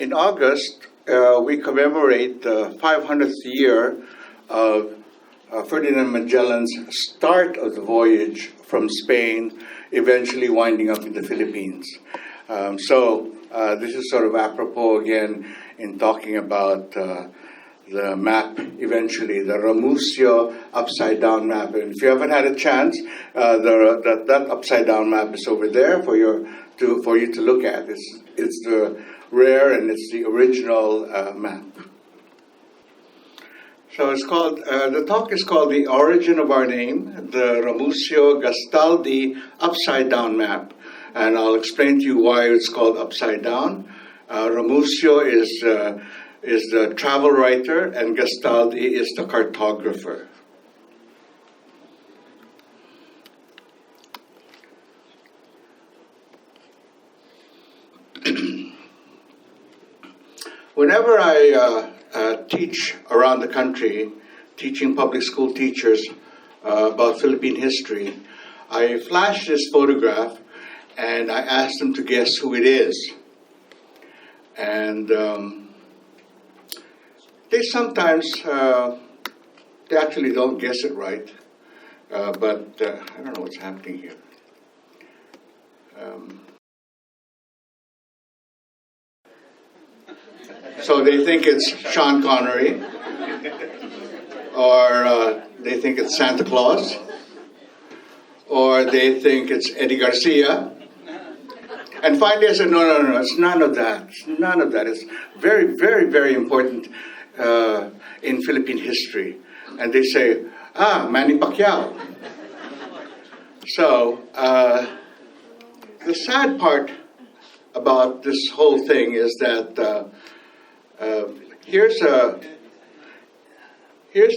In August, we commemorate the 500th year of Ferdinand Magellan's start of the voyage from Spain, eventually winding up in the Philippines. This is sort of apropos again in talking about the map, eventually, the Ramusio upside-down map. And if you haven't had a chance, that upside-down map is over there for you to look at. It's the rare and it's the original map. So it's called, the talk is called The Origin of Our Name, the Ramusio-Gastaldi upside-down map. And I'll explain to you why it's called upside down. Ramusio is the travel writer, and Gastaldi is the cartographer. Whenever I teach around the country, teaching public school teachers about Philippine history, I flash this photograph and I ask them to guess who it is. And they sometimes, they actually don't guess it right, but I don't know what's happening here. So they think it's Sean Connery, or they think it's Santa Claus, or they think it's Eddie Garcia. And finally I said, no, it's none of that. It's none of that. It's very, very, very important in Philippine history. And they say, Manny Pacquiao. So the sad part about this whole thing is that here's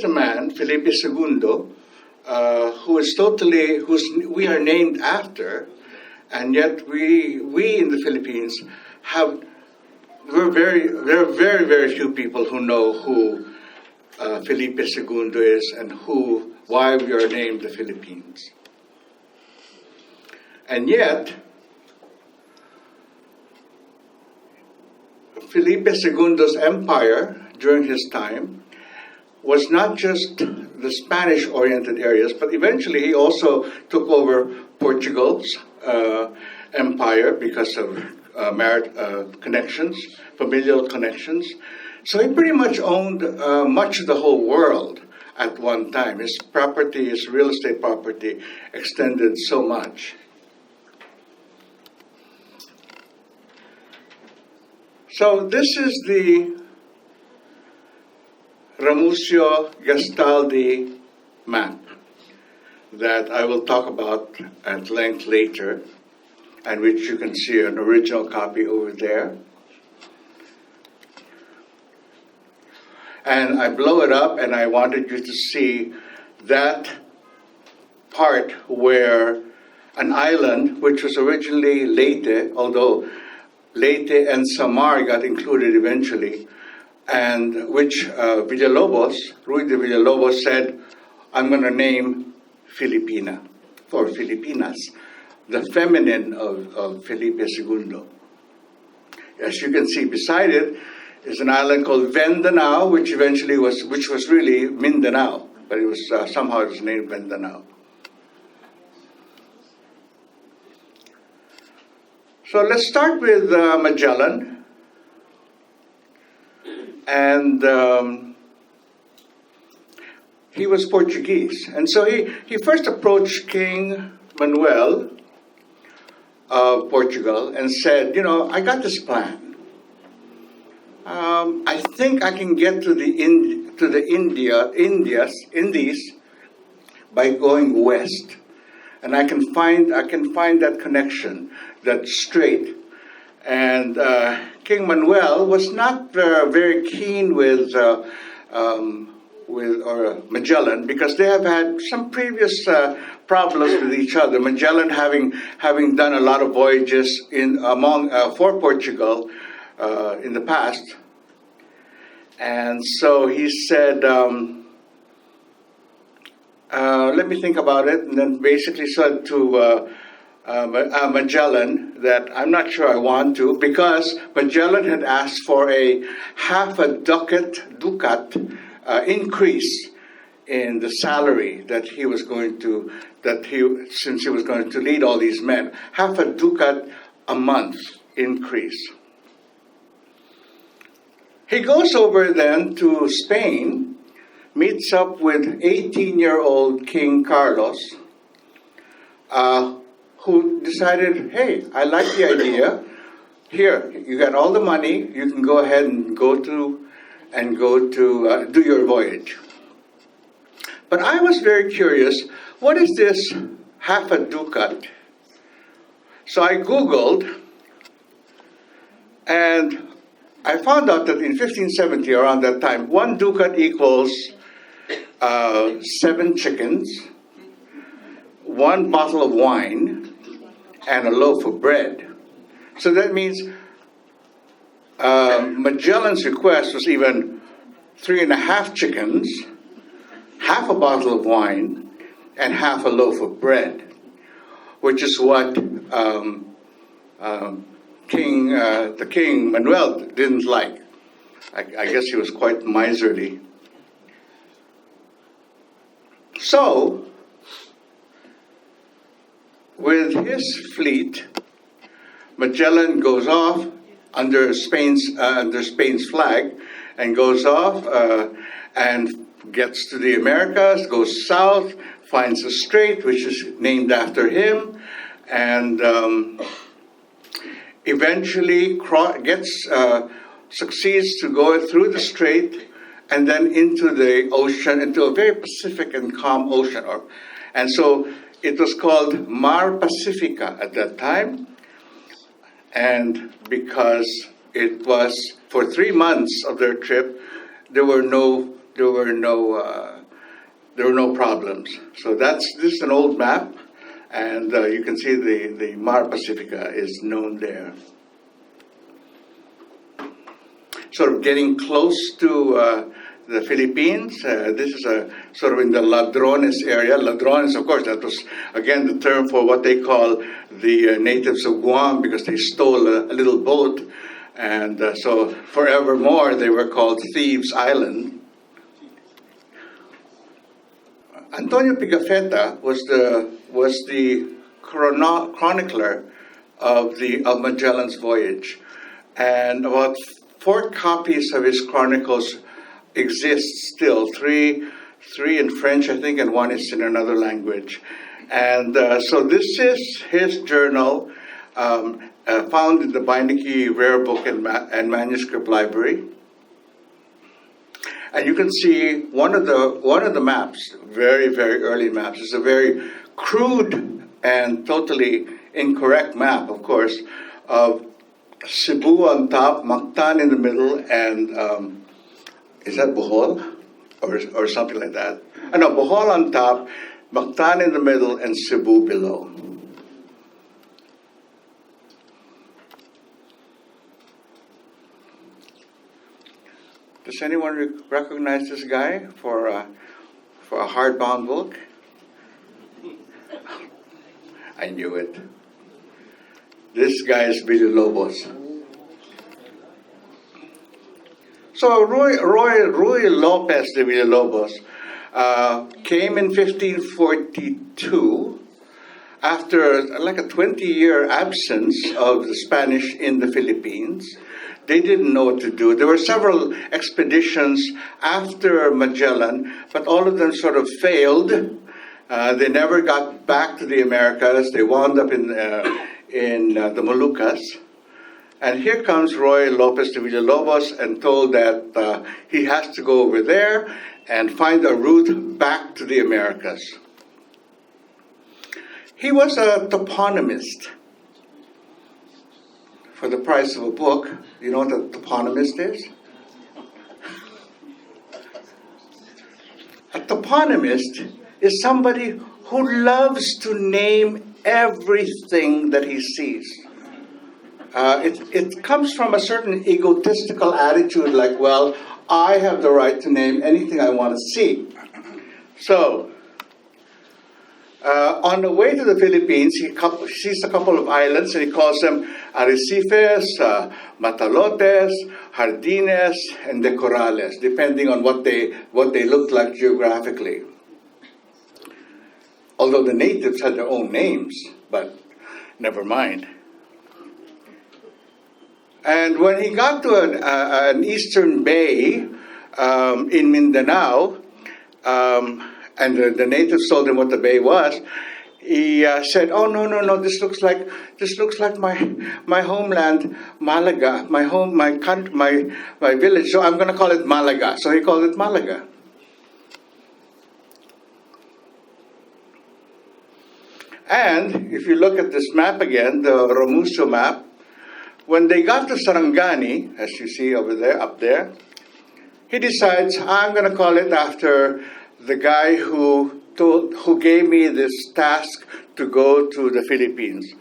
the man, Felipe Segundo, we are named after, and yet we in the Philippines there are very, very few people who know who Felipe Segundo is and why we are named the Philippines. And yet, Felipe Segundo's empire during his time was not just the Spanish-oriented areas, but eventually he also took over Portugal's empire because of connections, familial connections. So he pretty much owned much of the whole world at one time. His property, his real estate property, extended so much. So this is the Ramusio-Gastaldi map that I will talk about at length later, and which you can see an original copy over there. And I blow it up, and I wanted you to see that part where an island, which was originally Leyte, although Leyte and Samar got included eventually, and which Villalobos, Ruy de Villalobos said, I'm going to name Filipina, for Filipinas, the feminine of Felipe Segundo. As you can see, beside it is an island called Vendanao, which was really Mindanao, but it was somehow it was named Vendanao. So let's start with Magellan. And he was Portuguese. And so he first approached King Manuel of Portugal and said, I got this plan. I think I can get to the Indies by going west. And I can find that connection, that strait. And King Manuel was not very keen with Magellan, because they have had some previous problems with each other. Magellan having done a lot of voyages for Portugal in the past, and so he said, let me think about it, and then basically said to Magellan that I'm not sure I want to, because Magellan had asked for a half a ducat increase in the salary that he was going to, since he was going to lead all these men, half a ducat a month increase. He goes over then to Spain, meets up with 18-year-old King Carlos, who decided, hey, I like the idea. Here, you got all the money. You can go ahead and go to do your voyage. But I was very curious. What is this half a ducat? So I Googled, and I found out that in 1570, around that time, 1 ducat equals 7 chickens, 1 bottle of wine, and a loaf of bread. So that means Magellan's request was even 3.5 chickens, half a bottle of wine, and half a loaf of bread, which is what the King Manuel didn't like. I guess he was quite miserly. So, with his fleet, Magellan goes off under Spain's flag, and goes off and gets to the Americas, goes south, finds a strait which is named after him, and eventually succeeds to go through the strait and then into the ocean, into a very Pacific and calm ocean. And so it was called Mar Pacifica at that time, and because it was for 3 months of their trip, there were no problems. So this is an old map, and you can see the Mar Pacifica is known there. Sort of getting close to the Philippines. This is sort of in the Ladrones area. Ladrones, of course, that was, again, the term for what they call the natives of Guam, because they stole a little boat. And so forevermore, they were called Thieves' Island. Antonio Pigafetta was the chronicler of Magellan's voyage. And about 4 copies of his chronicles exist still, three in French, I think, and 1 is in another language. And so this is his journal, found in the Beinecke Rare Book and Manuscript Library. And you can see one of the maps, very, very early maps. It's a very crude and totally incorrect map, of course, of Cebu on top, Mactan in the middle, and is that Bohol? Or something like that. No, Bohol on top, Mactan in the middle, and Cebu below. Does anyone recognize this guy for a hardbound book? I knew it. This guy is Villalobos. So Ruy Lopez de Villalobos came in 1542 after like a 20-year absence of the Spanish in the Philippines. They didn't know what to do. There were several expeditions after Magellan, but all of them sort of failed. They never got back to the Americas. They wound up in the Moluccas. And here comes Ruy Lopez de Villalobos and told that he has to go over there and find a route back to the Americas. He was a toponymist. For the price of a book, you know what a toponymist is? A toponymist is somebody who loves to name everything that he sees. It comes from a certain egotistical attitude like, well, I have the right to name anything I want to see. So, On the way to the Philippines, he sees a couple of islands, and he calls them Arrecifes, Matalotes, Jardines, and De Corrales, depending on what they looked like geographically. Although the natives had their own names, but never mind. And when he got to an eastern bay in Mindanao, and the natives told him what the bay was, he said, "Oh, no! This looks like my homeland, Malaga, my village. So I'm going to call it Malaga." So he called it Malaga. And if you look at this map again, the Ramusio map, when they got to Sarangani, as you see over there, up there, he decides, I'm going to call it after the guy who gave me this task to go to the Philippines.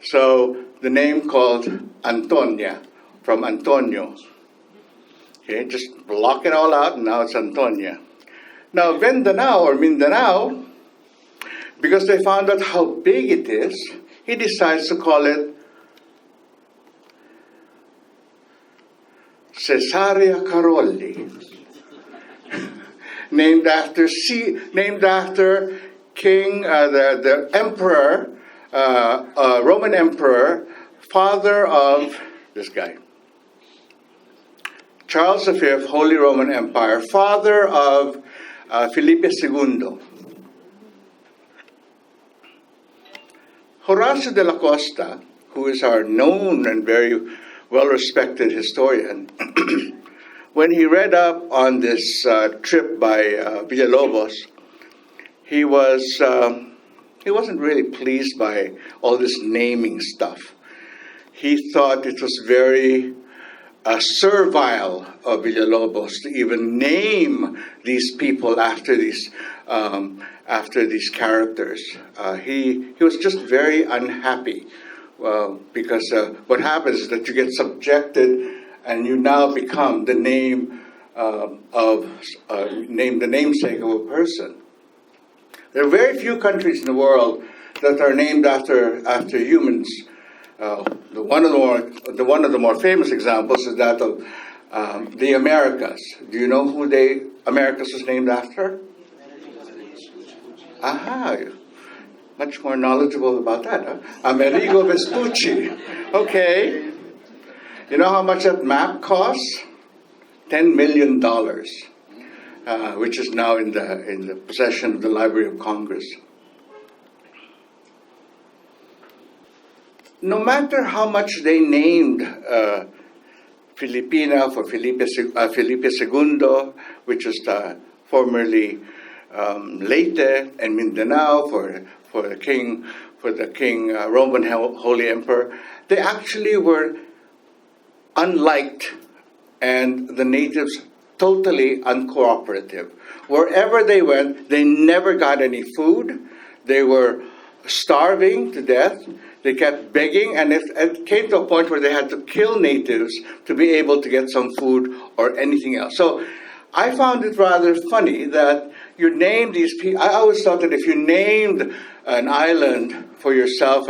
So the name called Antonia, from Antonio. Okay, just block it all out, and now it's Antonia. Now Mindanao, because they found out how big it is, he decides to call it Caesarea Caroli, named after King, the emperor, Roman emperor, father of this guy, Charles V, Holy Roman Empire, father of Felipe Segundo. Horacio de la Costa, who is our known and very well-respected historian, when he read up on this trip by Villalobos, he wasn't really pleased by all this naming stuff. He thought it was very servile of Villalobos to even name these people after these characters. He was just very unhappy. Because what happens is that you get subjected, and you now become the the namesake of a person. There are very few countries in the world that are named after humans. One of the more famous examples is that of the Americas. Do you know who Americas was named after? Aha. Much more knowledgeable about that, huh? Amerigo Vespucci. Okay. You know how much that map costs? $10 million, which is now in the possession of the Library of Congress. No matter how much they named Filipina for Felipe Segundo, which is formerly Leyte, and Mindanao for the king Roman Holy Emperor, they actually were unliked, and the natives totally uncooperative. Wherever they went, they never got any food. They were starving to death. They kept begging, and it came to a point where they had to kill natives to be able to get some food or anything else. So I found it rather funny that you named these people. I always thought that if you named an island for yourself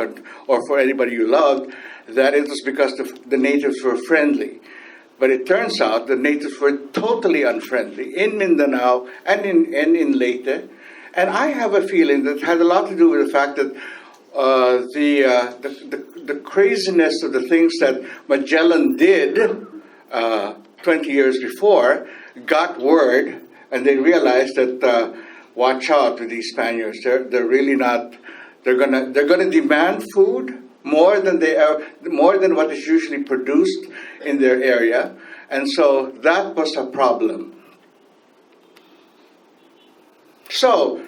or for anybody you loved, that it was because the natives were friendly. But it turns out the natives were totally unfriendly in Mindanao and in Leyte. And I have a feeling that had a lot to do with the fact that the craziness of the things that Magellan did 20 years before got word, and they realized that watch out with these Spaniards. They're really not. They're gonna demand food more than what is usually produced in their area, and so that was a problem. So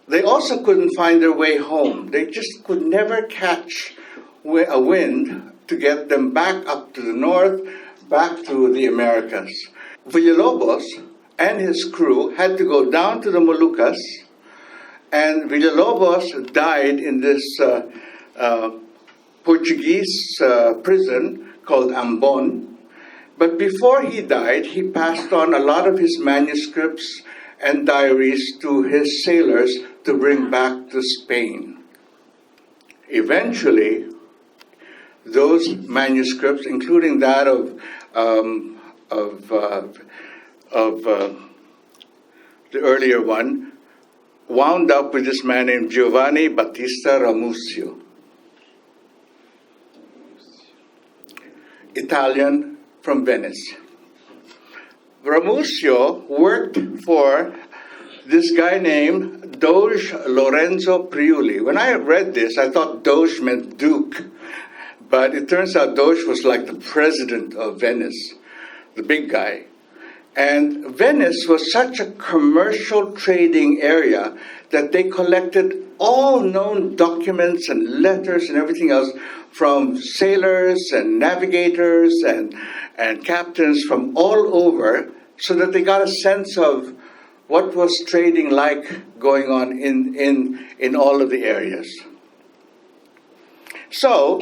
they also couldn't find their way home. They just could never catch a wind to get them back up to the north, back to the Americas. Villalobos and his crew had to go down to the Moluccas, and Villalobos died in this Portuguese prison called Ambon. But before he died, he passed on a lot of his manuscripts and diaries to his sailors to bring back to Spain. Eventually, those manuscripts, including that of the earlier one, wound up with this man named Giovanni Battista Ramusio, Italian from Venice. Ramusio worked for this guy named Doge Lorenzo Priuli. When I read this, I thought Doge meant Duke, but it turns out Doge was like the president of Venice, the big guy. And Venice was such a commercial trading area that they collected all known documents and letters and everything else from sailors and navigators and captains from all over, so that they got a sense of what was trading like going on in all of the areas. So,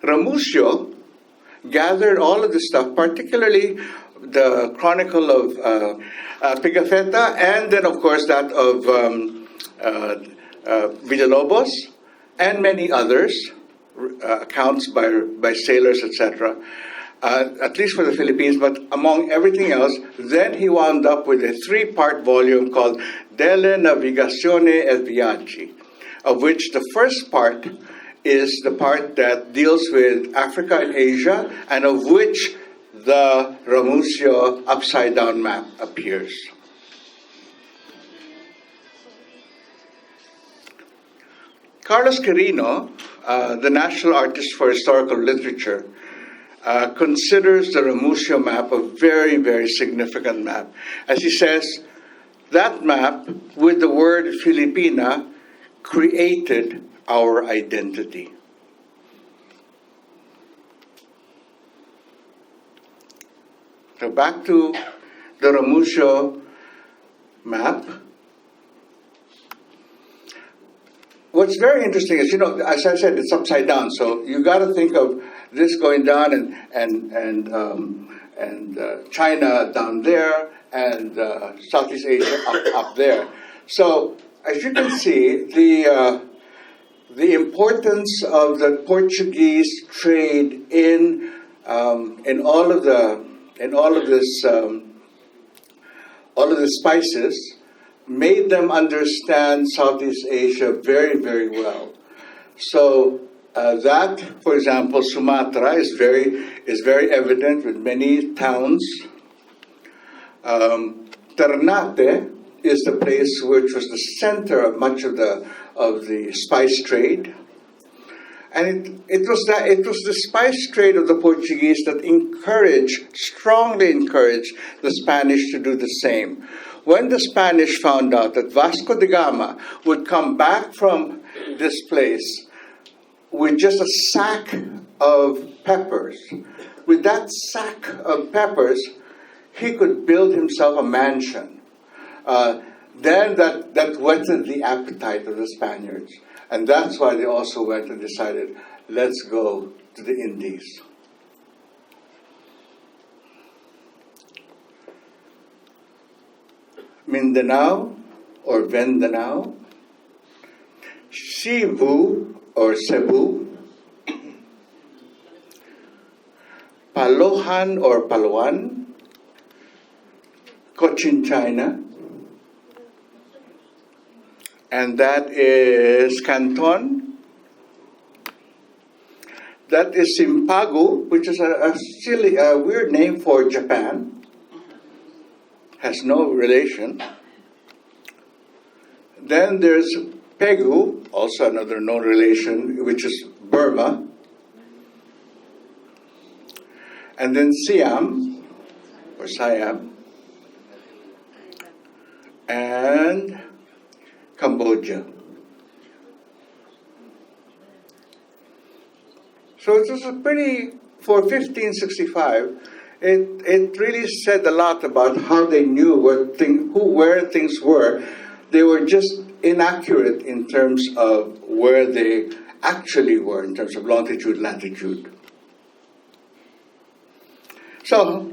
Ramusio gathered all of this stuff, particularly the chronicle of Pigafetta, and then, of course, that of Villalobos, and many others, accounts by sailors, etc., at least for the Philippines, but among everything else, then he wound up with a 3-part volume called Delle Navigazioni e Viaggi, of which the first part is the part that deals with Africa and Asia, and of which the Ramusio upside-down map appears. Carlos Quirino, the National Artist for Historical Literature, considers the Ramusio map a very, very significant map. As he says, that map, with the word Filipina, created our identity. So back to the Ramusio map. What's very interesting is, as I said, it's upside down. So you got to think of this going down and China down there and Southeast Asia up there. So as you can see, the importance of the Portuguese trade in all of the spices made them understand Southeast Asia very, very well. So that, for example, Sumatra is very evident with many towns. Ternate is the place which was the center of much of the spice trade, and it was the spice trade of the Portuguese that strongly encouraged the Spanish to do the same. When the Spanish found out that Vasco da Gama would come back from this place with just a sack of peppers, with that sack of peppers, he could build himself a mansion. Then that whetted the appetite of the Spaniards. And that's why they also went and decided, let's go to the Indies. Mindanao or Vendanao, Cebu or Cebu, Palohan or Palawan, Cochin China, and that is Canton. That is Simpagu, which is a weird name for Japan. Has no relation. Then there's Pegu, also another known relation, which is Burma. And then Siam, or Siam, and Cambodia. So it was for 1565, it really said a lot about how they knew where things were. They were just inaccurate in terms of where they actually were, in terms of longitude, latitude. So,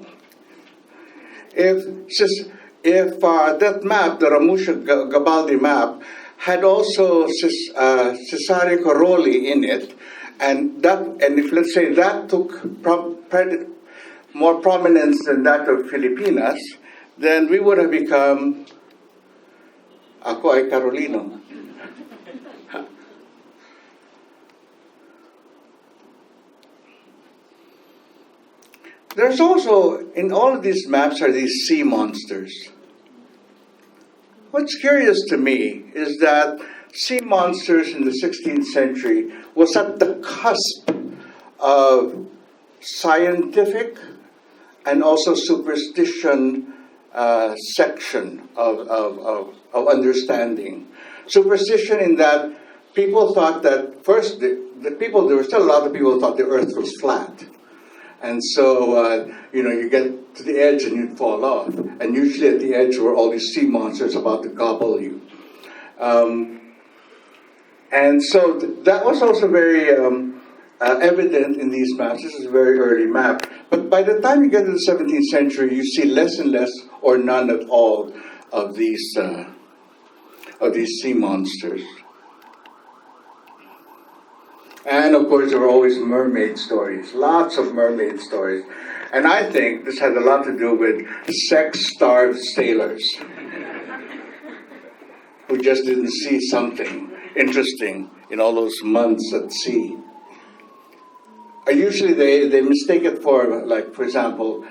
if that map, the Ramusio-Gastaldi map, had also Cesare Coroli in it, and if let's say that took more prominence than that of Filipinas, then we would have become Ako ay Carolino. There's also, in all of these maps, are these sea monsters. What's curious to me is that sea monsters in the 16th century was at the cusp of scientific and also superstition section of understanding. Superstition in that people thought that first, there were still a lot of people who thought the earth was flat. And so, you get to the edge and you'd fall off. And usually at the edge were all these sea monsters about to gobble you. And so that was also very evident in these maps. This is a very early map. But by the time you get to the 17th century, you see less and less or none at all of these sea monsters. And of course, there were always mermaid stories, lots of mermaid stories. And I think this had a lot to do with sex-starved sailors who just didn't see something interesting in all those months at sea. Usually they mistake it for, like, for example,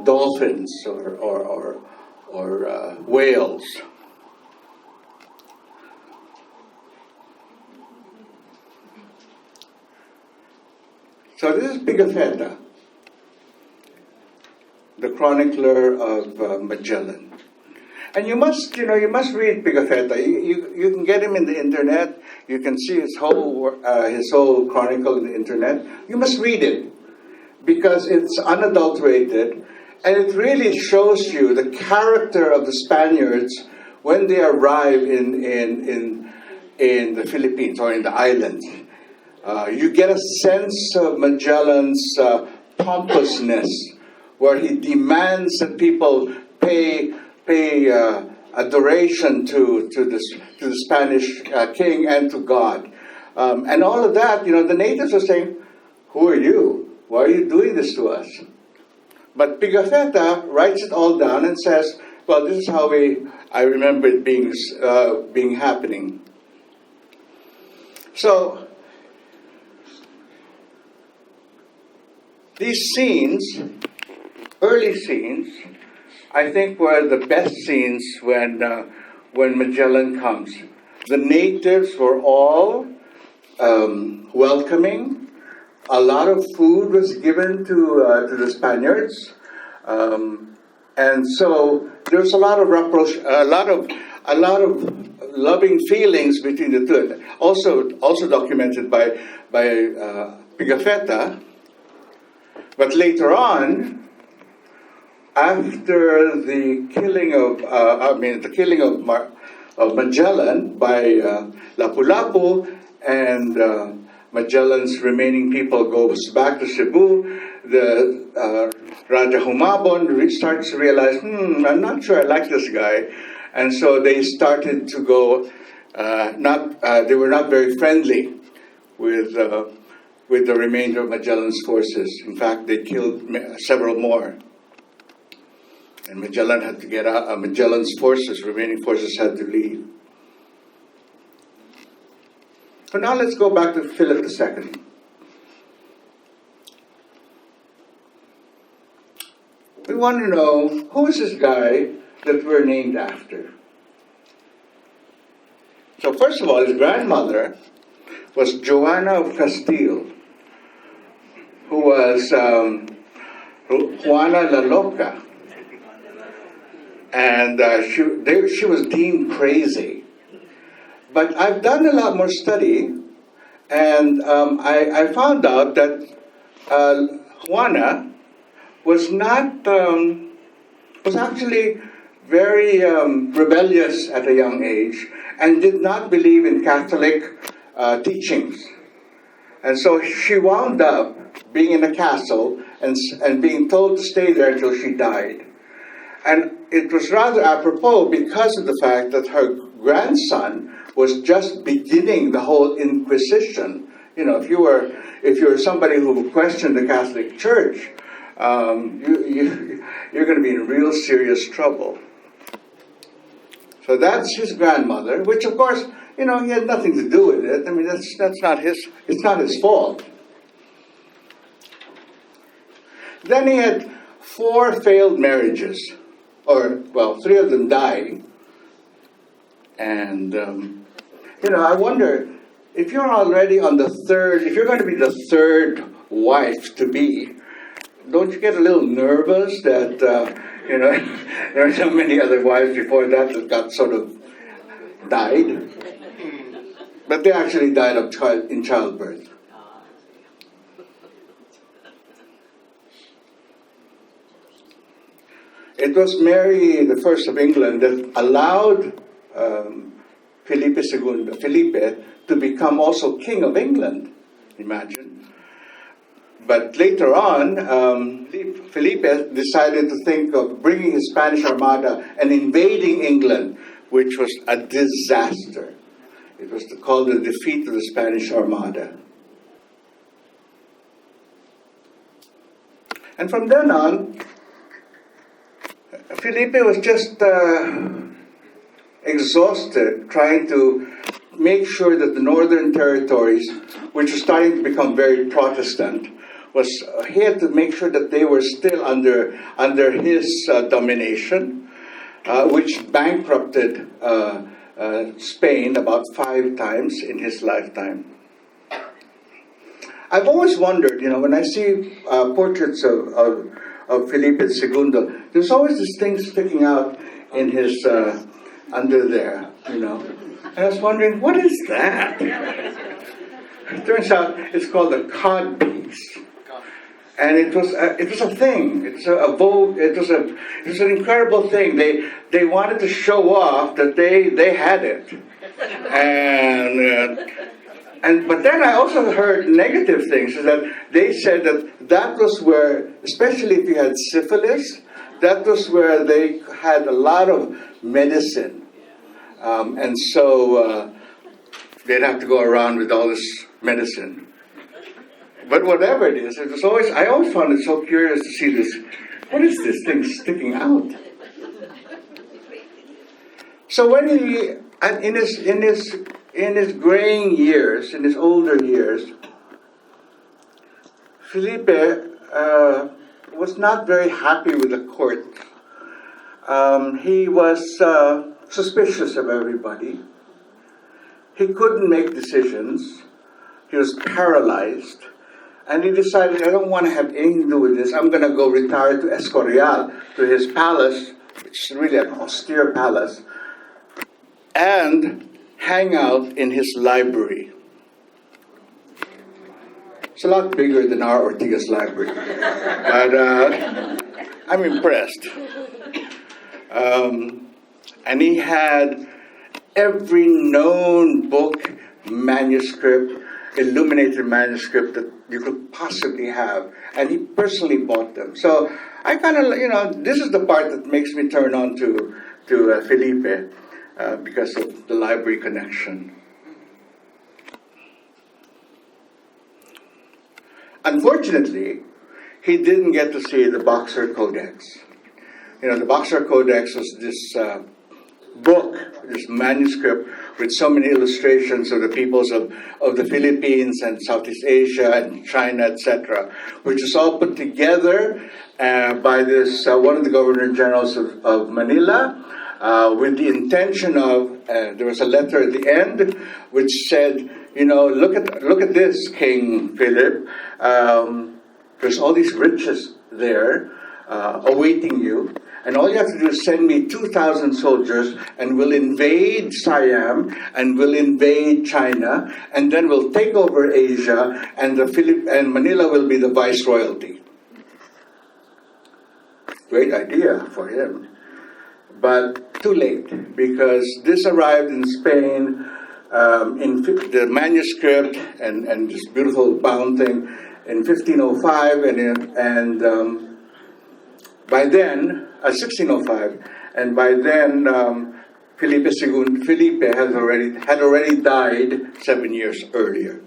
dolphins or whales. So this is Pigafetta, the chronicler of Magellan. And you must read Pigafetta. You can get him in the internet. You can see his whole chronicle in the internet. You must read it because it's unadulterated, and it really shows you the character of the Spaniards when they arrive in the Philippines or in the islands. You get a sense of Magellan's pompousness, where he demands that people pay adoration to the Spanish king and to God, and all of that. The natives are saying, "Who are you? Why are you doing this to us?" But Pigafetta writes it all down and says, "Well, this is how I remember it being happening." So these scenes, early scenes, I think were the best scenes when Magellan comes. The natives were all welcoming. A lot of food was given to the Spaniards, and so there's a lot of loving feelings between the two. Also documented by Pigafetta. But later on, after the killing of Magellan by Lapu-Lapu, and Magellan's remaining people goes back to Cebu, the Raja Humabon starts to realize, I'm not sure I like this guy, and so they started to go. They were not very friendly with the remainder of Magellan's forces. In fact, they killed several more. And Magellan had to get out. Magellan's remaining forces had to leave. So now let's go back to Philip II. We want to know, who is this guy that we're named after? So first of all, his grandmother was Joanna of Castile, who was Juana la Loca. And she was deemed crazy. But I've done a lot more study, and I found out that Juana was actually very rebellious at a young age and did not believe in Catholic teachings. And so she wound up being in a castle and being told to stay there until she died. And it was rather apropos because of the fact that her grandson was just beginning the whole Inquisition. You know, if you were somebody who questioned the Catholic Church, you're going to be in real serious trouble. So that's his grandmother, which of course, you know, he had nothing to do with it. I mean, that's not it's not his fault. Then he had 4 failed marriages, or, well, 3 of them died. And, you know, I wonder, if you're already on the third, if you're going to be the third wife to be, don't you get a little nervous that, you know, there are so many other wives before that got sort of died? But they actually died in childbirth. It was Mary the First of England that allowed Felipe to become also King of England. Imagine. But later on, Felipe decided to think of bringing his Spanish Armada and invading England, which was a disaster. It was called the defeat of the Spanish Armada. And from then on, Felipe was just exhausted trying to make sure that the northern territories, which were starting to become very Protestant, he had to make sure that they were still under his domination, which bankrupted Spain about 5 times in his lifetime. I've always wondered, you know, when I see portraits of Felipe Segundo, there's always this thing sticking out in his under there, you know. And I was wondering, what is that? It turns out it's called a cod piece. And it was a thing. It was an incredible thing. They wanted to show off that they had it, but then I also heard negative things. Is that they said that was where, especially if you had syphilis, that was where they had a lot of medicine, and so they'd have to go around with all this medicine. But whatever it is, I always found it so curious to see this. What is this thing sticking out? So when he, in his graying years, in his older years, Felipe was not very happy with the court. He was suspicious of everybody. He couldn't make decisions. He was paralyzed. And he decided, I don't want to have anything to do with this. I'm going to go retire to Escorial, to his palace, which is really an austere palace, and hang out in his library. It's a lot bigger than our Ortigas library. But I'm impressed. And he had every known book, manuscript, illuminated manuscript that you could possibly have. And he personally bought them. So I kind of, this is the part that makes me turn on to Felipe because of the library connection. Unfortunately, he didn't get to see the Boxer Codex. The Boxer Codex was this book, this manuscript with so many illustrations of the peoples of the Philippines and Southeast Asia and China, etc., which is all put together by this one of the Governor Generals of Manila with the intention of, there was a letter at the end which said, look at this, King Philip. There's all these riches there awaiting you. And all you have to do is send me 2,000 soldiers, and we'll invade Siam, and we'll invade China, and then we'll take over Asia, and Manila will be the viceroyalty. Great idea for him, but too late, because this arrived in Spain in the manuscript and this beautiful bound thing in 1505, by then, 1605, and by then Felipe had already died 7 years earlier.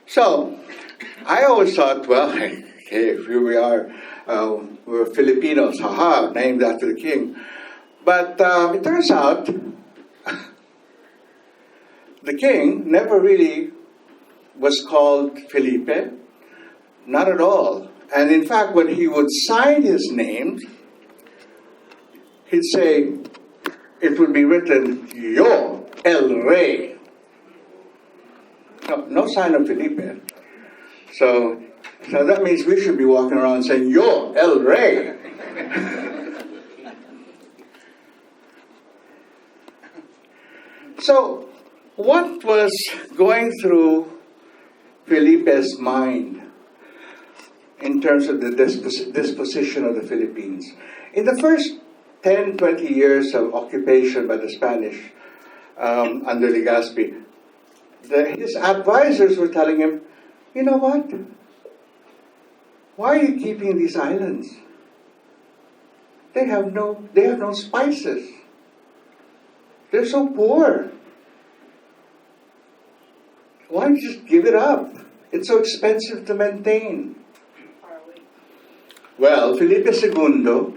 So, I always thought, well, hey, here we are, we're Filipinos, haha, named after the king. But it turns out, the king never really was called Felipe, not at all. And in fact, when he would sign his name, he'd say, it would be written, Yo el Rey. No sign of Felipe. So that means we should be walking around saying, Yo el Rey. So, what was going through Felipe's mind in terms of the disposition of the Philippines? In the first 10, 20 years of occupation by the Spanish under Legazpi, his advisors were telling him, you know what? Why are you keeping these islands? They have no spices. They're so poor. Why don't you just give it up? It's so expensive to maintain. Well, Felipe Segundo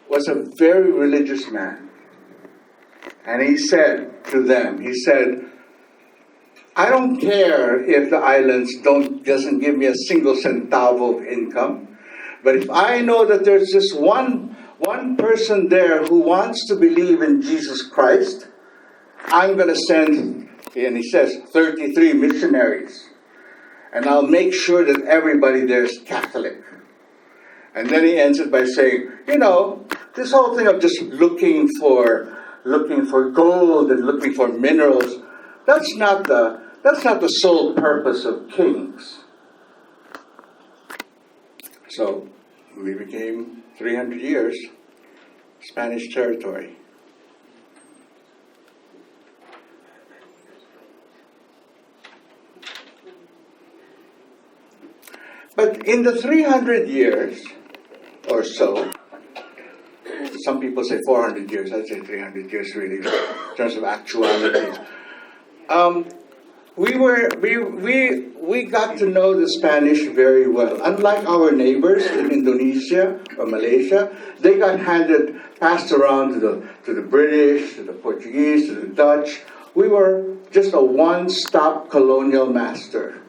was a very religious man. And he said to them, I don't care if the islands doesn't give me a single centavo of income, but if I know that there's just one person there who wants to believe in Jesus Christ, I'm going to send, and he says, 33 missionaries. And I'll make sure that everybody there is Catholic. And then he ends it by saying, this whole thing of just looking for gold and looking for minerals, that's not the sole purpose of kings. So we became 300 years Spanish territory. But in the 300 years or so, some people say 400 years, I'd say 300 years really, in terms of actuality. We got to know the Spanish very well. Unlike our neighbors in Indonesia or Malaysia, they got passed around to the British, to the Portuguese, to the Dutch. We were just a one-stop colonial master.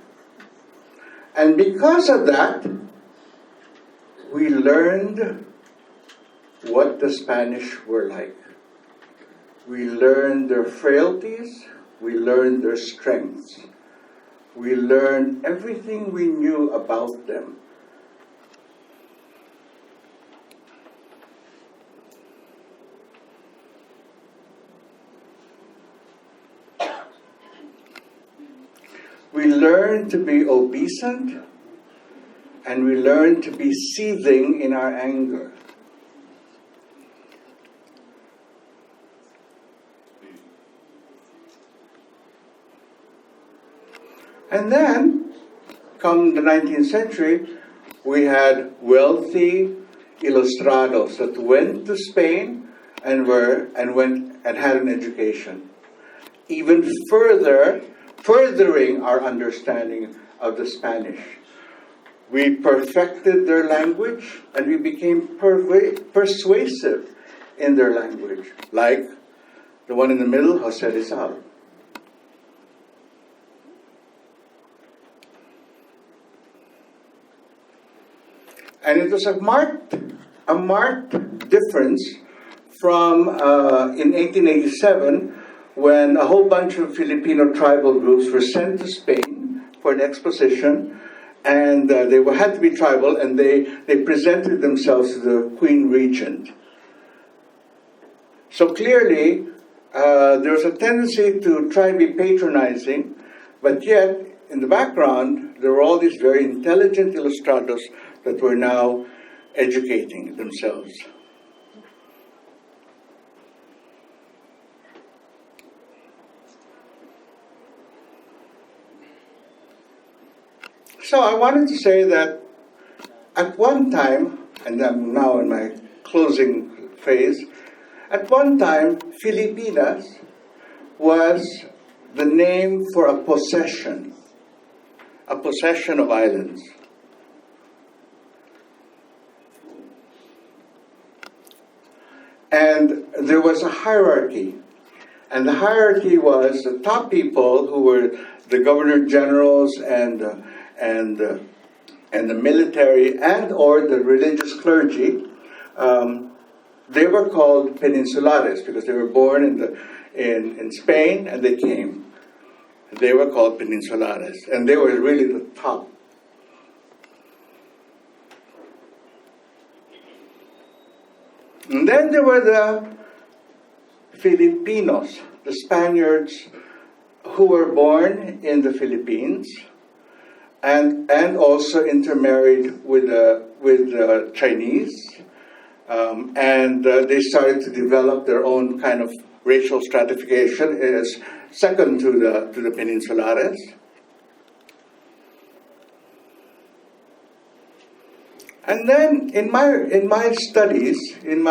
And because of that, we learned what the Spanish were like. We learned their frailties, we learned their strengths. We learned everything we knew about them. We learned to be obeisant, and we learned to be seething in our anger. And then, come the 19th century, we had wealthy ilustrados that went to Spain and had an education, even furthering our understanding of the Spanish. We perfected their language, and we became persuasive in their language, like the one in the middle, José Rizal. And it was a marked difference from in 1887, when a whole bunch of Filipino tribal groups were sent to Spain for an exposition, and they had to be tribal, and they presented themselves to the Queen Regent. So clearly, there was a tendency to try and be patronizing, but yet, in the background, there were all these very intelligent ilustrados that were now educating themselves. So I wanted to say that at one time, and I'm now in my closing phase, at one time, Filipinas was the name for a possession of islands. And there was a hierarchy. And the hierarchy was the top people who were the governor generals and the military and or the religious clergy. They were called peninsulares because they were born in Spain and they came. They were called peninsulares, and they were really the top. And then there were the Filipinos, the Spaniards who were born in the Philippines and also intermarried with the Chinese. And they started to develop their own kind of racial stratification as second to the peninsulares. And then in my studies in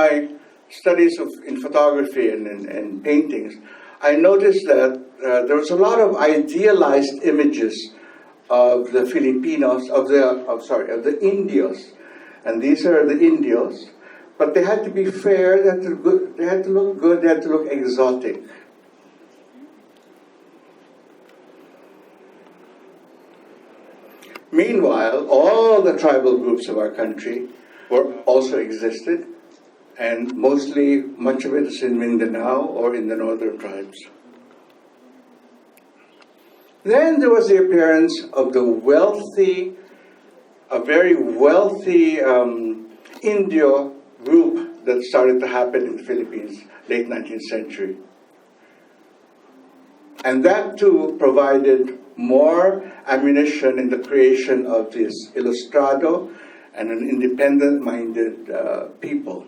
photography and paintings, I noticed that there was a lot of idealized images of the Filipinos, of the Indios, and these are the Indios. But they had to be fair, they had to look good, they had to look exotic. Meanwhile, all the tribal groups of our country also existed, and much of it is in Mindanao or in the northern tribes. Then there was the appearance of a very wealthy Indio group that started to happen in the Philippines, late 19th century. And that too provided more ammunition in the creation of this ilustrado and an independent-minded people.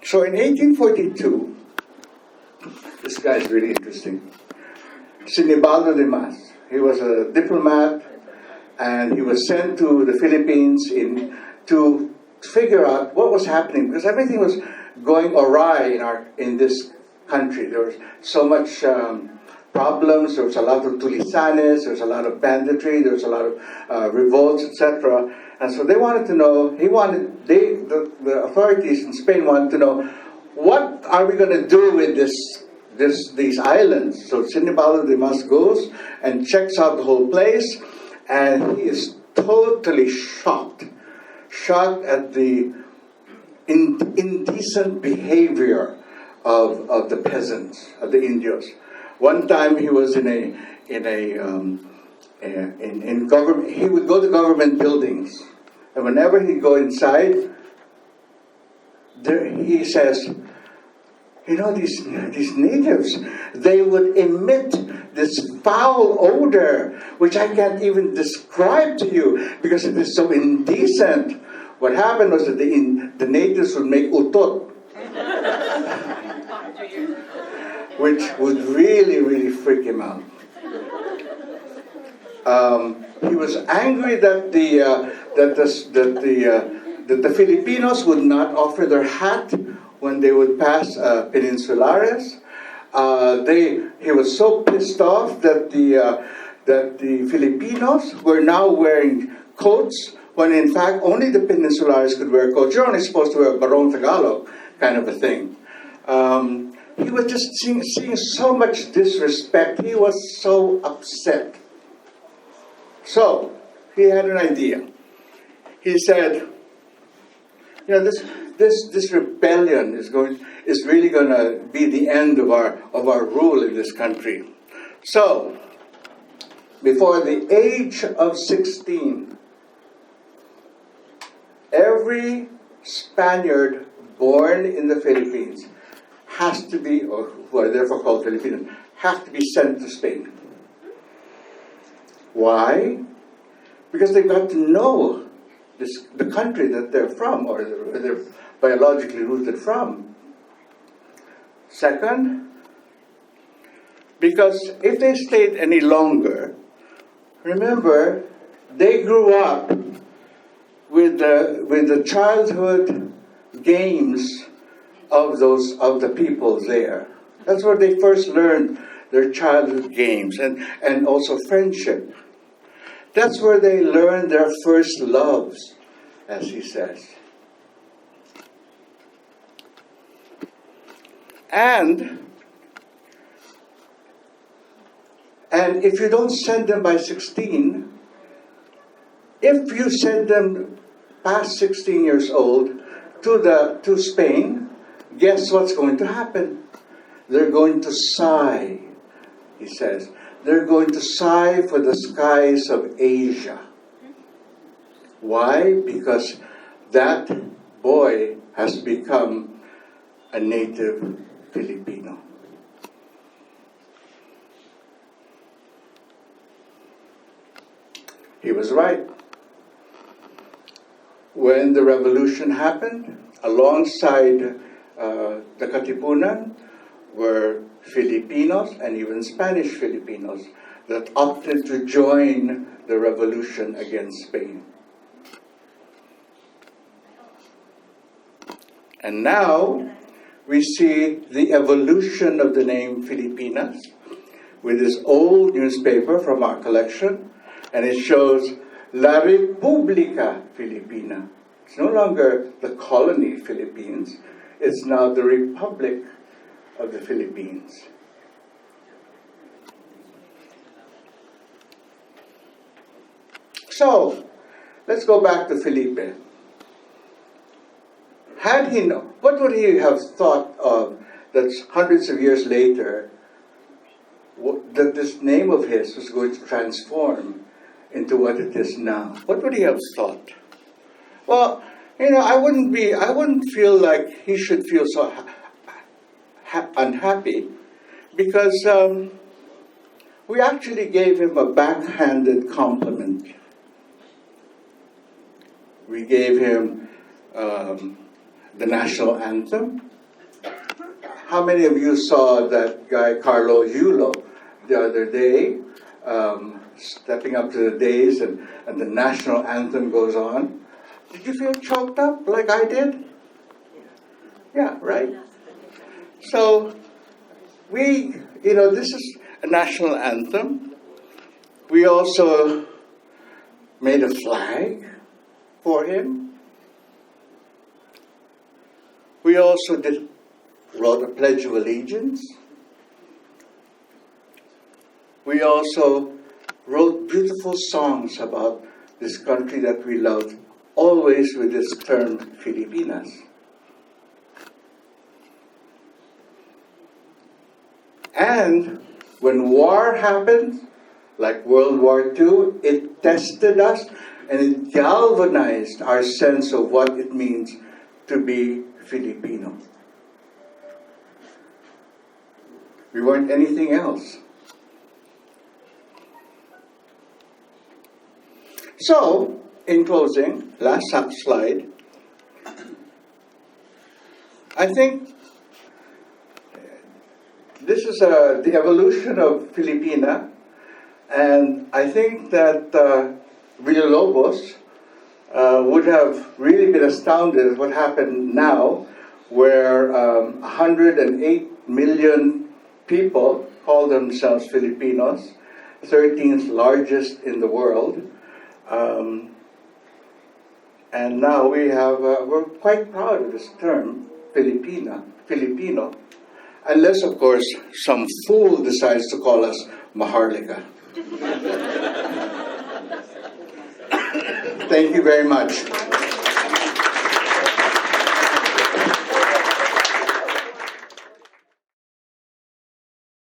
So in 1842, this guy is really interesting. Sinibaldo de Mas, he was a diplomat, and he was sent to the Philippines to figure out what was happening, because everything was going awry in this country. There was so much problems. There was a lot of tulisanes. There was a lot of banditry. There was a lot of revolts, etc. And so they wanted to know. The authorities in Spain wanted to know, what are we going to do with these islands? So Sinibaldo de Mas goes and checks out the whole place. And he is totally shocked at the indecent behavior of the peasants, of the Indios. One time he was in government. He would go to government buildings, and whenever he'd go inside, he says, these natives, they would emit this foul odor, which I can't even describe to you because it is so indecent. What happened was that the natives would make utot, which would really, really freak him out. He was angry that the Filipinos would not offer their hat when they would pass peninsulares. He was so pissed off that the Filipinos were now wearing coats, when in fact only the peninsulares could wear coats. You're only supposed to wear barong Tagalog kind of a thing. He was just seeing so much disrespect. He was so upset. So he had an idea. He said, this rebellion is really going to be the end of our rule in this country. So, before the age of 16, every Spaniard born in the Philippines has to be, or who are therefore called Filipinos, have to be sent to Spain. Why? Because they've got to know the country that they're from, or they're biologically rooted from. Second, Because if they stayed any longer, remember, they grew up with the childhood games of the people there. That's where they first learned their childhood games and also friendship. That's where they learned their first loves, as he says. And if you don't send them by 16, if you send them past 16 years old to Spain, guess what's going to happen? They're going to sigh, he says. They're going to sigh for the skies of Asia. Why? Because that boy has become a native Filipino. He was right. When the revolution happened, alongside the Katipunan were Filipinos and even Spanish Filipinos that opted to join the revolution against Spain. And now we see the evolution of the name Filipinas with this old newspaper from our collection, and it shows La República Filipina. It's no longer the colony Philippines, it's now the Republic of the Philippines. So, let's go back to Felipe. Had he known, what would he have thought of that hundreds of years later, that this name of his was going to transform into what it is now? What would he have thought? Well, I wouldn't feel like he should feel so unhappy, because we actually gave him a backhanded compliment. We gave him the national anthem. How many of you saw that guy Carlo Yulo the other day, stepping up to the dais and the national anthem goes on? Did you feel choked up like I did? Yeah, right? So, this is a national anthem. We also made a flag for him. We also wrote a Pledge of Allegiance. We also wrote beautiful songs about this country that we love, always with this term, Filipinas. And when war happened, like World War II, it tested us and it galvanized our sense of what it means to be Filipino. We weren't anything else. So, in closing, last slide, I think this is the evolution of Filipina, and I think that Villalobos would have really been astounded at what happened now, where 108 million people call themselves Filipinos, 13th largest in the world. And now we're quite proud of this term, Filipino, unless, of course, some fool decides to call us Maharlika. Thank you very much.